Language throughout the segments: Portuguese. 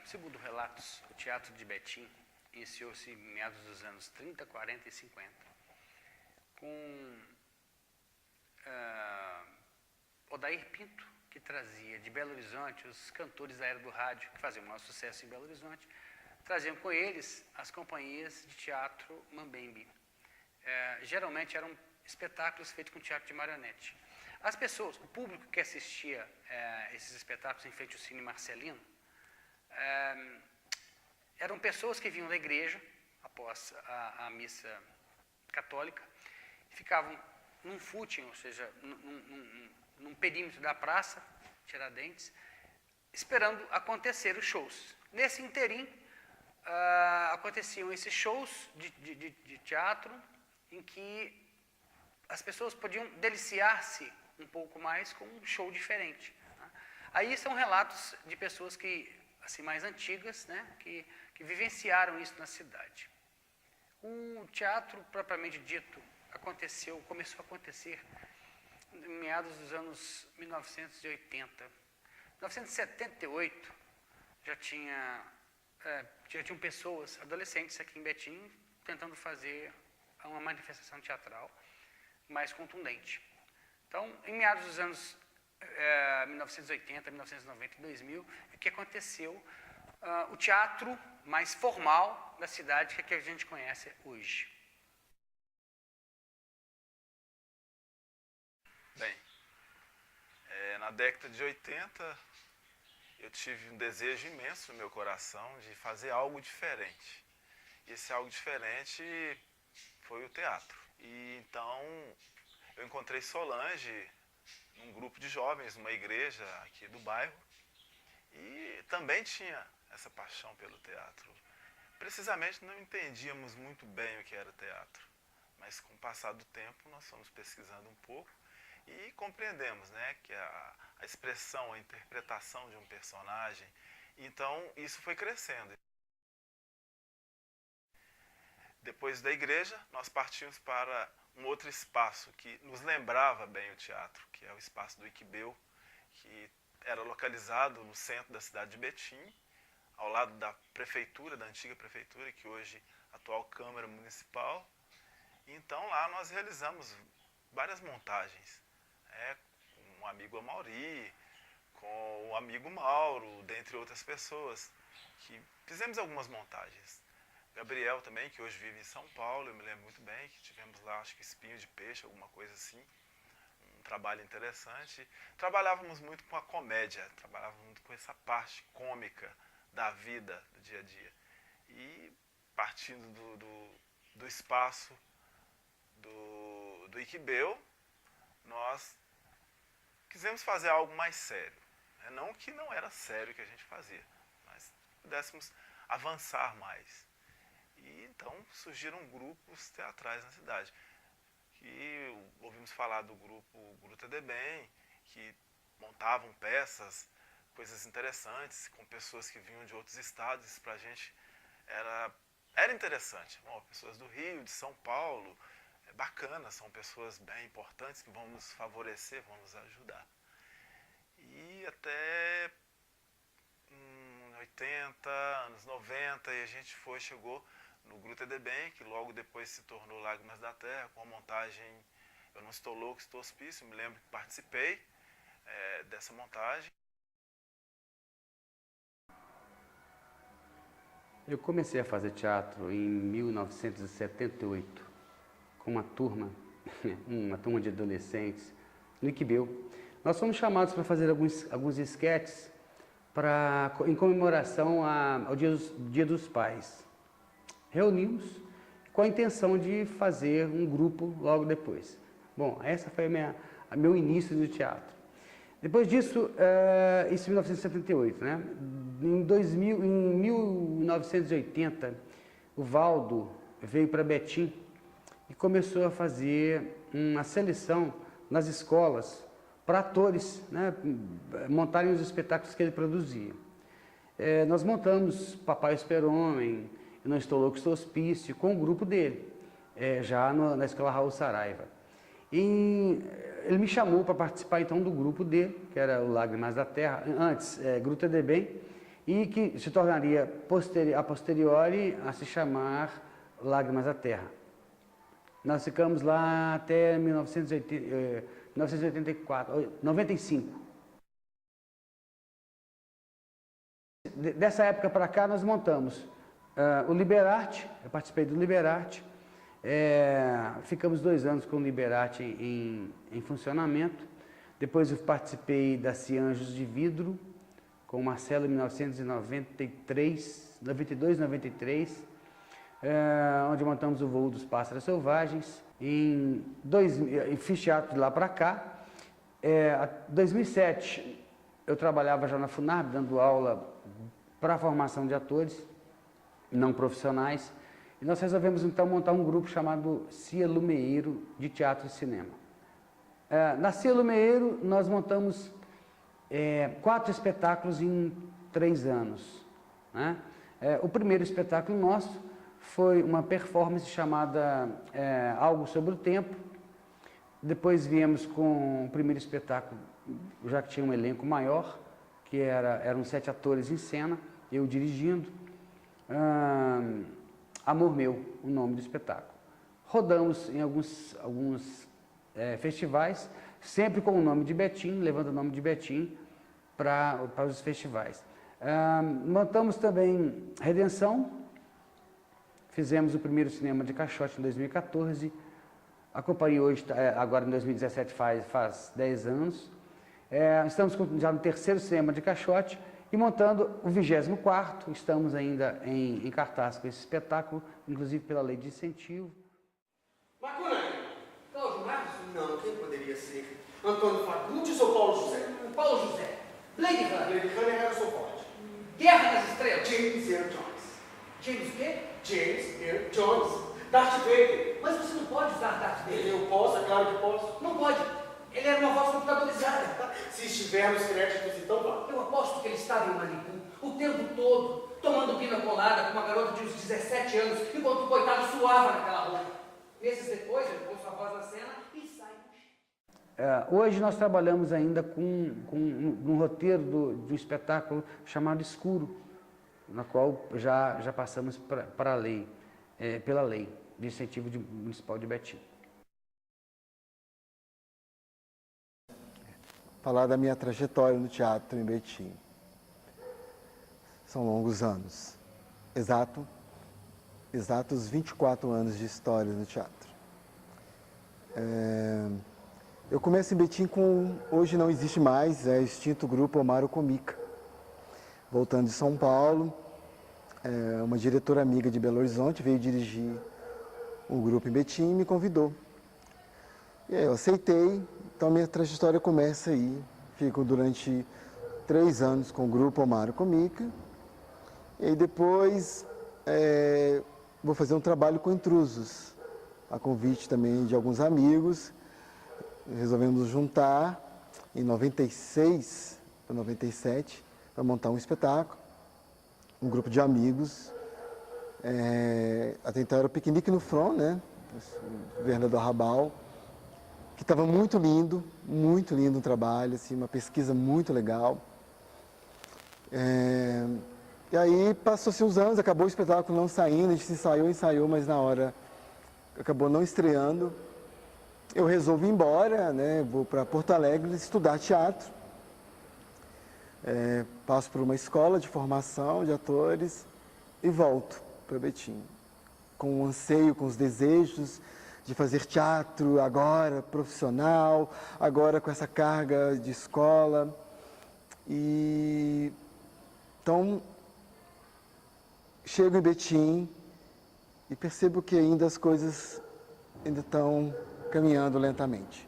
segundo relatos, o Teatro de Betim iniciou-se em meados dos anos 30, 40 e 50, com Odair Pinto, que trazia de Belo Horizonte os cantores da era do rádio, que faziam o maior sucesso em Belo Horizonte, traziam com eles as companhias de teatro Mambembe. Geralmente eram espetáculos feitos com teatro de marionete. As pessoas, o público que assistia esses espetáculos em frente ao Cine Marcelino, eram pessoas que vinham da igreja, após a missa católica, ficavam num footing, ou seja, num perímetro da praça, Tiradentes, esperando acontecer os shows. Nesse interim, aconteciam esses shows de teatro, em que as pessoas podiam deliciar-se um pouco mais com um show diferente. Né? Aí são relatos de pessoas que, assim, mais antigas, né, que vivenciaram isso na cidade. O teatro, propriamente dito, começou a acontecer em meados dos anos 1980. Em 1978, já tinham pessoas, adolescentes aqui em Betim, tentando fazer uma manifestação teatral mais contundente. Então, em meados dos anos 1980, 1990 e 2000, é que aconteceu o teatro mais formal da cidade, que a gente conhece hoje. Bem, na década de 80, eu tive um desejo imenso no meu coração de fazer algo diferente. E esse algo diferente foi o teatro. E então eu encontrei Solange num grupo de jovens, numa igreja aqui do bairro, e também tinha essa paixão pelo teatro. Precisamente não entendíamos muito bem o que era teatro, mas com o passar do tempo nós fomos pesquisando um pouco e compreendemos, né, que a expressão, a interpretação de um personagem, então isso foi crescendo. Depois da igreja, nós partimos para um outro espaço que nos lembrava bem o teatro, que é o espaço do Iquibeu, que era localizado no centro da cidade de Betim, ao lado da prefeitura, da antiga prefeitura, que hoje é a atual Câmara Municipal. Então lá nós realizamos várias montagens, com o amigo Amauri, com o amigo Mauro, dentre outras pessoas, que fizemos algumas montagens. Gabriel também, que hoje vive em São Paulo, eu me lembro muito bem, que tivemos lá, acho que espinho de peixe, alguma coisa assim, um trabalho interessante. Trabalhávamos muito com a comédia, trabalhávamos muito com essa parte cômica da vida, do dia a dia. E partindo do espaço do Iquibeu, nós quisemos fazer algo mais sério. Não que não era sério o que a gente fazia, mas pudéssemos avançar mais. E então surgiram grupos teatrais na cidade. E ouvimos falar do grupo Gruta de Bem, que montavam peças, coisas interessantes, com pessoas que vinham de outros estados. Isso pra gente era interessante. Bom, pessoas do Rio, de São Paulo, é bacana, são pessoas bem importantes que vão nos favorecer, vão nos ajudar. E até 80, anos 90, e a gente chegou no Gruta de Bem, que logo depois se tornou Lágrimas da Terra, com a montagem Eu Não Estou Louco, Estou Hospício. Me lembro que participei dessa montagem. Eu comecei a fazer teatro em 1978, com uma turma de adolescentes, no Iquibeu. Nós fomos chamados para fazer alguns esquetes em comemoração ao Dia dos Pais. Reunimos com a intenção de fazer um grupo logo depois. Bom, essa foi meu início no teatro. Depois disso, isso em 1978, né? Em 1980, o Valdo veio para Betim e começou a fazer uma seleção nas escolas para atores, né, montarem os espetáculos que ele produzia. Nós montamos Papai o Super-Homem, Eu Não Estou Louco, Estou Hospício, com o grupo dele, já na Escola Raul Saraiva. E ele me chamou para participar então do grupo dele, que era o Lágrimas da Terra, antes Gruta de Bem, e que se tornaria a posteriori a se chamar Lágrimas da Terra. Nós ficamos lá até 95. Dessa época para cá nós montamos o Liberarte, eu participei do Liberarte, ficamos 2 anos com o Liberarte em funcionamento. Depois eu participei da Cianjos de Vidro, com o Marcelo em 1992, 93, onde montamos o Voo dos Pássaros Selvagens. Fiz teatro de lá para cá. Em 2007 eu trabalhava já na FUNARB, dando aula para a formação de atores não profissionais. E nós resolvemos então montar um grupo chamado Cia Lumeiro de Teatro e Cinema. Na Cia Lumeiro nós montamos 4 espetáculos em 3 anos. Né? O primeiro espetáculo nosso foi uma performance chamada Algo sobre o Tempo. Depois viemos com o primeiro espetáculo, já que tinha um elenco maior, que eram 7 atores em cena, eu dirigindo. Amor Meu, o nome do espetáculo. Rodamos em alguns festivais, sempre com o nome de Betim, levando o nome de Betim para os festivais. Montamos também Redenção, fizemos o primeiro cinema de Caixote em 2014, a companhia hoje, agora em 2017, faz 10 anos. Estamos já no 3º cinema de Caixote e montando o 24º, estamos ainda em cartaz com esse espetáculo, inclusive pela lei de incentivo. Maconani, Cláudio Marcos? Não, quem poderia ser? Antônio Fagundes ou Paulo José? Paulo José. Blade Runner. Blade Runner era seu forte. Guerra nas Estrelas. James Earl Jones. James o quê? James Earl Jones. Darth Vader. Mas você não pode usar Darth Vader. Eu posso, é claro que posso. Não pode. Ele era uma voz computadorizada. Se estiver nos créditos, então vá. Eu aposto que ele estava em Malibu o tempo todo, tomando pina colada com uma garota de uns 17 anos, enquanto o coitado suava naquela roupa. Meses depois, ele pôs sua voz na cena e sai. Hoje nós trabalhamos ainda com um roteiro de um espetáculo chamado Escuro, na qual já passamos para a lei, pela lei de incentivo municipal de Betim. Falar da minha trajetória no teatro em Betim. São longos anos. Exatos 24 anos de história no teatro. Eu começo em Betim hoje não existe mais, o extinto grupo Omaro Comica. Voltando de São Paulo, uma diretora amiga de Belo Horizonte veio dirigir um grupo em Betim e me convidou. E aí eu aceitei, então minha trajetória começa aí. Fico durante 3 anos com o grupo Omaro Comica. E aí depois vou fazer um trabalho com Intrusos, a convite também de alguns amigos. Resolvemos nos juntar em 96 ou 97 para montar um espetáculo, um grupo de amigos. Até então era o Piquenique no Front, né? Vernador do Arrabal, que estava muito lindo o trabalho, assim, uma pesquisa muito legal. E aí passou-se uns anos, acabou o espetáculo não saindo, a gente ensaiou, mas na hora acabou não estreando. Eu resolvo ir embora, né? Vou para Porto Alegre estudar teatro. Passo por uma escola de formação de atores e volto para Betim, com o anseio, com os desejos de fazer teatro agora, profissional, agora com essa carga de escola. E então chego em Betim e percebo que ainda as coisas ainda estão caminhando lentamente.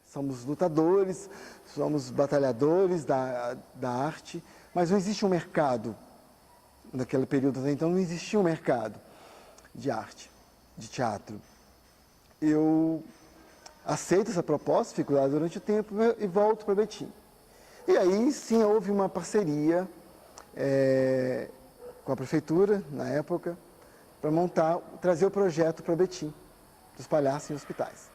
Somos lutadores, somos batalhadores da arte, mas não existe um mercado. Naquele período, então, não existia um mercado de arte, de teatro. Eu aceito essa proposta, fico lá durante o tempo e volto para Betim. E aí, sim, houve uma parceria com a prefeitura, na época, para trazer o projeto para Betim, dos Palhaços em Hospitais.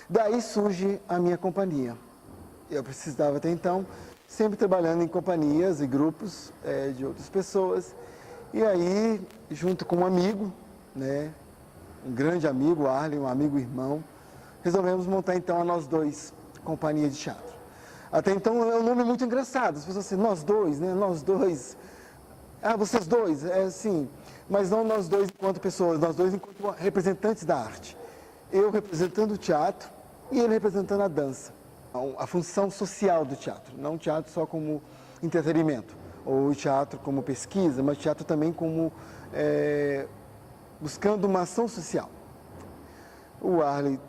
Daí surge a minha companhia. Eu precisava até então, sempre trabalhando em companhias e grupos de outras pessoas. E aí, junto com um amigo, né, um grande amigo, Arlen, um amigo irmão, resolvemos montar então a Nós Dois, companhia de teatro. Até então é um nome muito engraçado, as pessoas assim, nós dois, né, nós dois. Ah, vocês dois, é assim, mas não nós dois enquanto pessoas, nós dois enquanto representantes da arte. Eu representando o teatro e ele representando a dança. A função social do teatro, não o teatro só como entretenimento, ou o teatro como pesquisa, mas o teatro também como buscando uma ação social. O Arlen,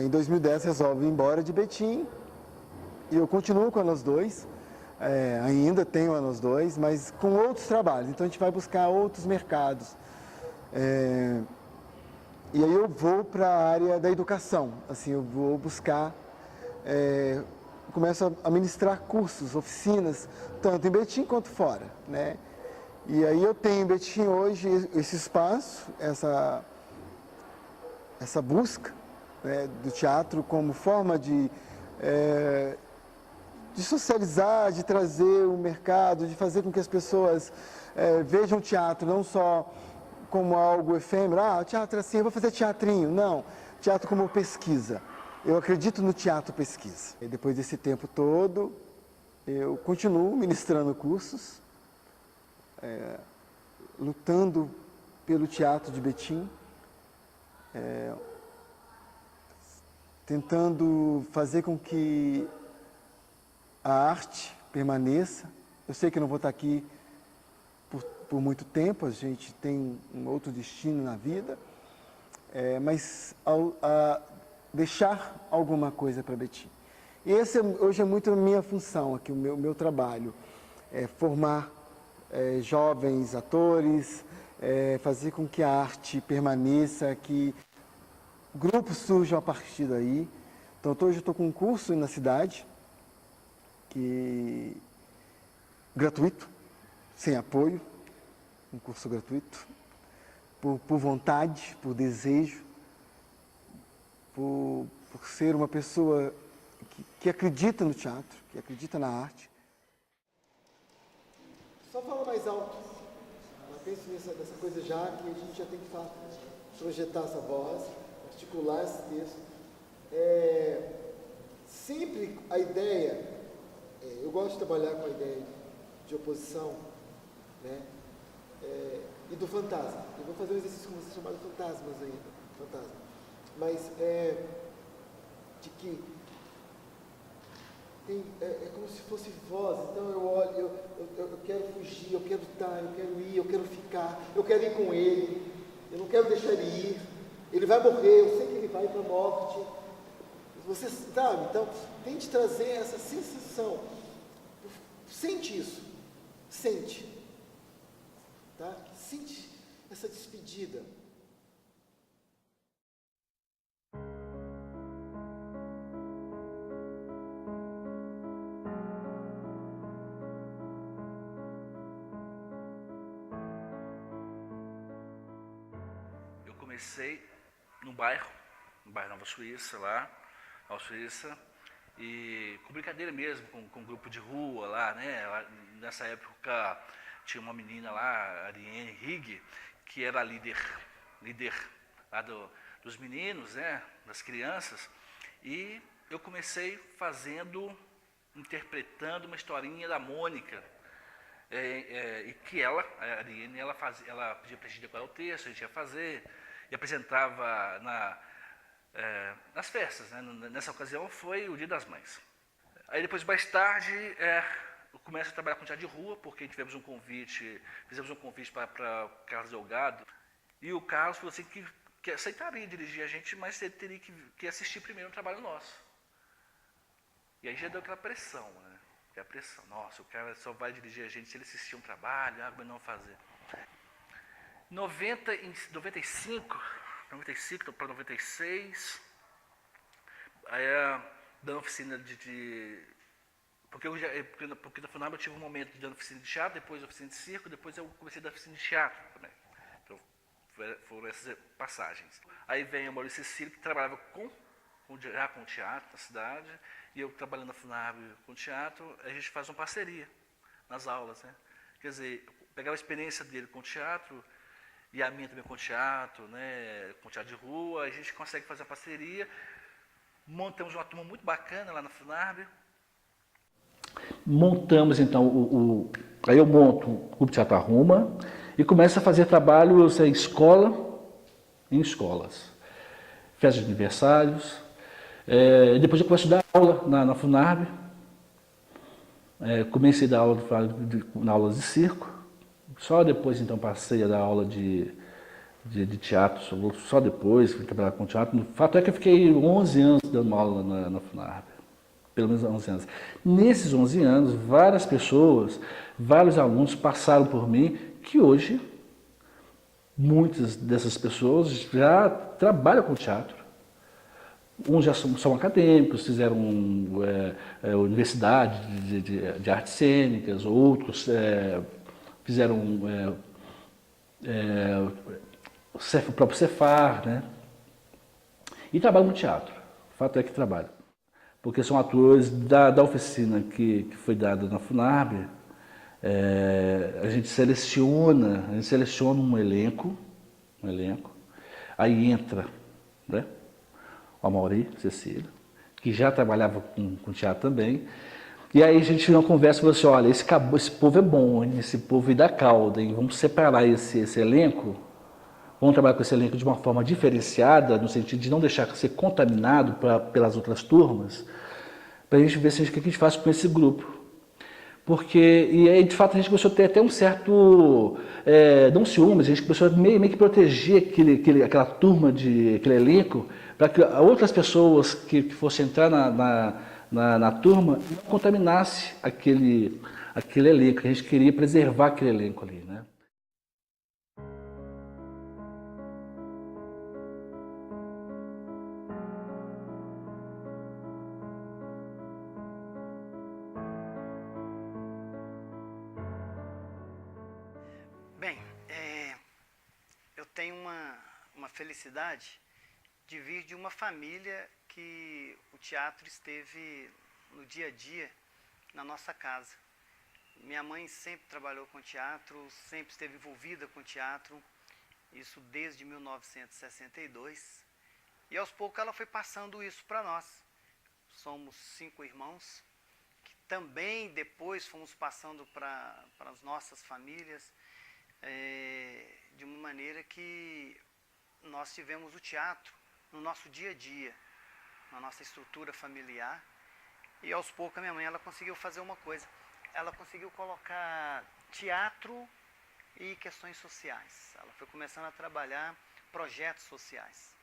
em 2010, resolve ir embora de Betim, e eu continuo com a Nós Dois, ainda tenho a Nós Dois, mas com outros trabalhos, então a gente vai buscar outros mercados. E aí eu vou para a área da educação, assim, eu vou buscar, começo a ministrar cursos, oficinas, tanto em Betim quanto fora, né? E aí eu tenho em Betim hoje esse espaço, essa busca, né, do teatro como forma de socializar, de trazer o mercado, de fazer com que as pessoas vejam o teatro não só como algo efêmero, teatro é assim, eu vou fazer teatrinho. Não, teatro como pesquisa. Eu acredito no teatro pesquisa. E depois desse tempo todo, eu continuo ministrando cursos, lutando pelo teatro de Betim, tentando fazer com que a arte permaneça. Eu sei que eu não vou estar aqui por muito tempo, a gente tem um outro destino na vida, mas deixar alguma coisa para Betim. E esse hoje é muito a minha função aqui, o meu trabalho, formar jovens atores, fazer com que a arte permaneça, que grupos surjam a partir daí. Então hoje eu estou com um curso na cidade, gratuito, sem apoio, um curso gratuito, por vontade, por desejo, por ser uma pessoa que acredita no teatro, que acredita na arte. Só fala mais alto. Eu penso nessa coisa já, que a gente já tem que projetar essa voz, articular esse texto. Sempre a ideia, eu gosto de trabalhar com a ideia de oposição, né? E do fantasma. Eu vou fazer um exercício com você chamado fantasmas ainda, fantasma. Mas de que é como se fosse voz. Então eu olho, eu quero fugir, eu quero estar, eu quero ir, eu quero ficar, eu quero ir com ele, eu não quero deixar ele ir. Ele vai morrer, eu sei que ele vai para a morte. Você sabe? Então, tente trazer essa sensação. Sente isso. Sente. Tá? Sente essa despedida. Eu comecei no bairro Nova Suíça, lá, Nova Suíça, e com brincadeira mesmo, com um grupo de rua lá, né? Nessa época tinha uma menina lá, Ariane Higg, que era a líder lá dos meninos, né? Das crianças, e eu comecei interpretando uma historinha da Mônica, e que a Ariane, ela pedia pra gente decorar o texto, a gente ia fazer, e apresentava nas festas, né? Nessa ocasião foi o Dia das Mães. Aí depois, mais tarde, eu começo a trabalhar com teatro de rua, porque fizemos um convite para Carlos Delgado, e o Carlos falou assim que aceitaria dirigir a gente, mas ele teria que assistir primeiro um trabalho nosso. E aí já deu aquela pressão, né? Aquela pressão, nossa, o cara só vai dirigir a gente se ele assistir um trabalho, mas não fazer. 95 para 96, aí dando oficina porque na FUNAB eu tive um momento de dando oficina de teatro, depois oficina de circo, depois eu comecei a dar oficina de teatro também. Então foram essas passagens. Aí vem o Maurício Cecílio, que trabalhava com já com o teatro na cidade, e eu trabalhando na FUNARB com o teatro, a gente faz uma parceria nas aulas, né? Quer dizer, pegar a experiência dele com o teatro e a minha também com o teatro, né? Com o teatro de rua, a gente consegue fazer a parceria. Montamos uma turma muito bacana lá na FUNARB. Montamos então aí eu monto o Clube Teatro Arruma e começo a fazer trabalhos em escolas, festas de aniversários. Depois eu começo a dar aula na FUNARB. Comecei a dar aula na aulas de circo. Só depois então passei a dar aula de teatro, só depois fui trabalhar com teatro. O fato é que eu fiquei 11 anos dando aula na FUNARB. Pelo menos 11 anos. Nesses 11 anos, várias pessoas, vários alunos passaram por mim, que hoje, muitas dessas pessoas já trabalham com teatro. Uns já são acadêmicos, fizeram universidade de artes cênicas, outros fizeram o próprio Cefar, né? E trabalham no teatro. O fato é que trabalham. Porque são atores da oficina que foi dada na FUNARB, a gente seleciona um elenco, aí entra, né, o Amaury Cecília, que já trabalhava com teatro também, e aí a gente não conversa e fala assim, olha, esse povo é bom, hein? Esse povo é da cauda, hein? Vamos separar esse elenco, vamos trabalhar com esse elenco de uma forma diferenciada, no sentido de não deixar ser contaminado pelas outras turmas, para a gente ver o que a gente faz com esse grupo. E aí, de fato, a gente começou a ter até um certo, não ciúmes, a gente começou a meio que proteger aquela turma, aquele elenco, para que outras pessoas que fossem entrar na turma não contaminasse aquele elenco. A gente queria preservar aquele elenco ali, né? Bem, eu tenho uma felicidade de vir de uma família que o teatro esteve no dia a dia na nossa casa. Minha mãe sempre trabalhou com teatro, sempre esteve envolvida com teatro, isso desde 1962. E aos poucos ela foi passando isso para nós. Somos 5 irmãos, que também depois fomos passando para as nossas famílias, de uma maneira que nós tivemos o teatro no nosso dia a dia, na nossa estrutura familiar. E aos poucos a minha mãe ela conseguiu fazer uma coisa. Ela conseguiu colocar teatro e questões sociais. Ela foi começando a trabalhar projetos sociais.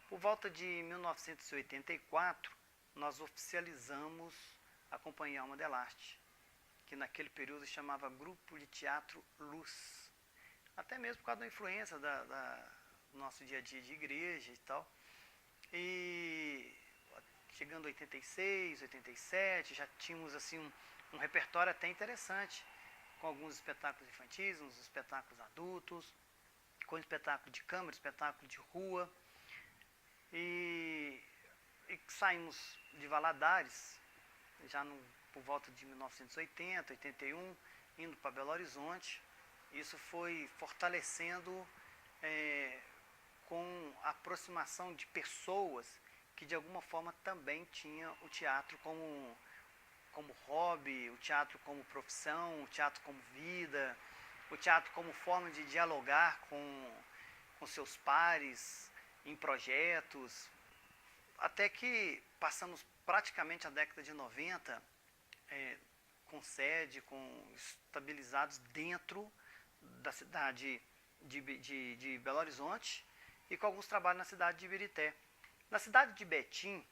Por volta de 1984, nós oficializamos a Companhia Alma del Arte, que naquele período se chamava Grupo de Teatro Luz. Até mesmo por causa da influência do nosso dia a dia de igreja e tal. E chegando a 86, 87, já tínhamos assim um repertório até interessante, com alguns espetáculos infantis, uns espetáculos adultos, com espetáculo de câmara, espetáculo de rua. E saímos de Valadares, já por volta de 1980, 81, indo para Belo Horizonte. Isso foi fortalecendo com a aproximação de pessoas que de alguma forma também tinham o teatro como hobby, o teatro como profissão, o teatro como vida, o teatro como forma de dialogar com seus pares em projetos, até que passamos praticamente a década de 90 com sede, estabilizados dentro da cidade de Belo Horizonte e com alguns trabalhos na cidade de Ibirité. Na cidade de Betim,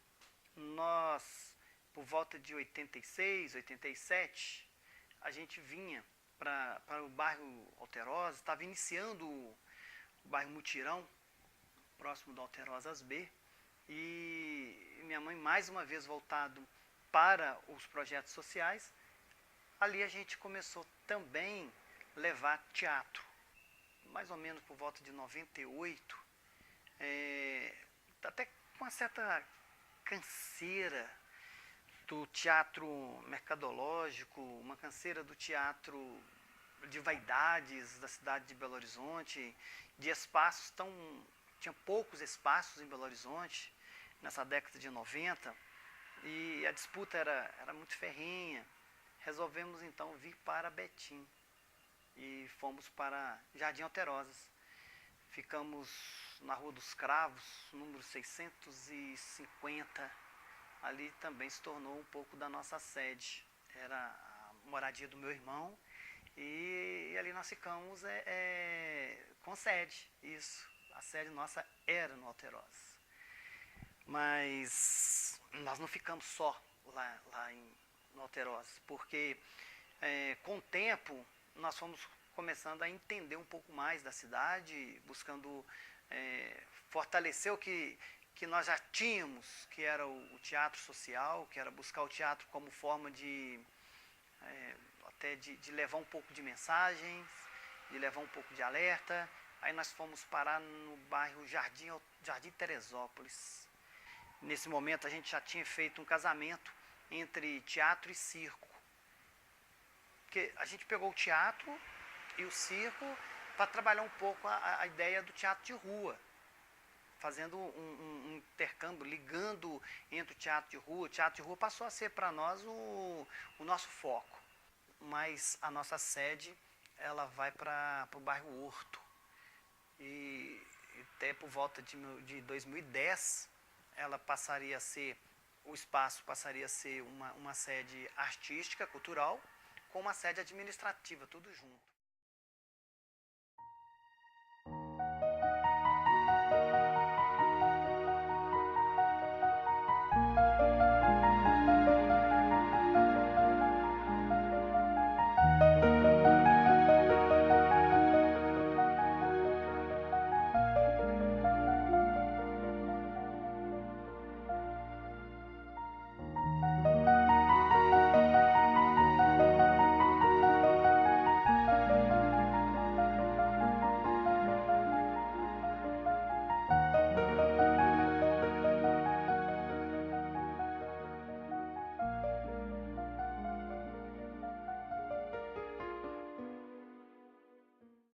nós, por volta de 86, 87, a gente vinha para o bairro Alterosas, estava iniciando o bairro Mutirão, próximo do Alterosas B, e minha mãe mais uma vez voltado para os projetos sociais. Ali a gente começou também a levar teatro. Mais ou menos por volta de 98, até com uma certa canseira do teatro mercadológico, uma canseira do teatro de vaidades da cidade de Belo Horizonte, de espaços tinha poucos espaços em Belo Horizonte nessa década de 90 e a disputa era muito ferrenha. Resolvemos então vir para Betim e fomos para Jardim Alterosas. Ficamos na Rua dos Cravos, número 650. Ali também se tornou um pouco da nossa sede. Era a moradia do meu irmão e ali nós ficamos com sede. Isso, a sede nossa era no Alterosas. Mas nós não ficamos só lá no Alterosas, porque com o tempo nós fomos começando a entender um pouco mais da cidade, buscando fortalecer o que nós já tínhamos, que era o teatro social, que era buscar o teatro como forma até de levar um pouco de mensagens, de levar um pouco de alerta. Aí nós fomos parar no bairro Jardim Teresópolis. Nesse momento a gente já tinha feito um casamento entre teatro e circo. Porque a gente pegou o teatro e o circo para trabalhar um pouco a ideia do teatro de rua, fazendo um intercâmbio, ligando entre o teatro de rua. O teatro de rua passou a ser para nós o nosso foco, mas a nossa sede ela vai para o bairro Horto. E até por volta de 2010, o espaço passaria a ser uma sede artística, cultural, com uma sede administrativa, tudo junto.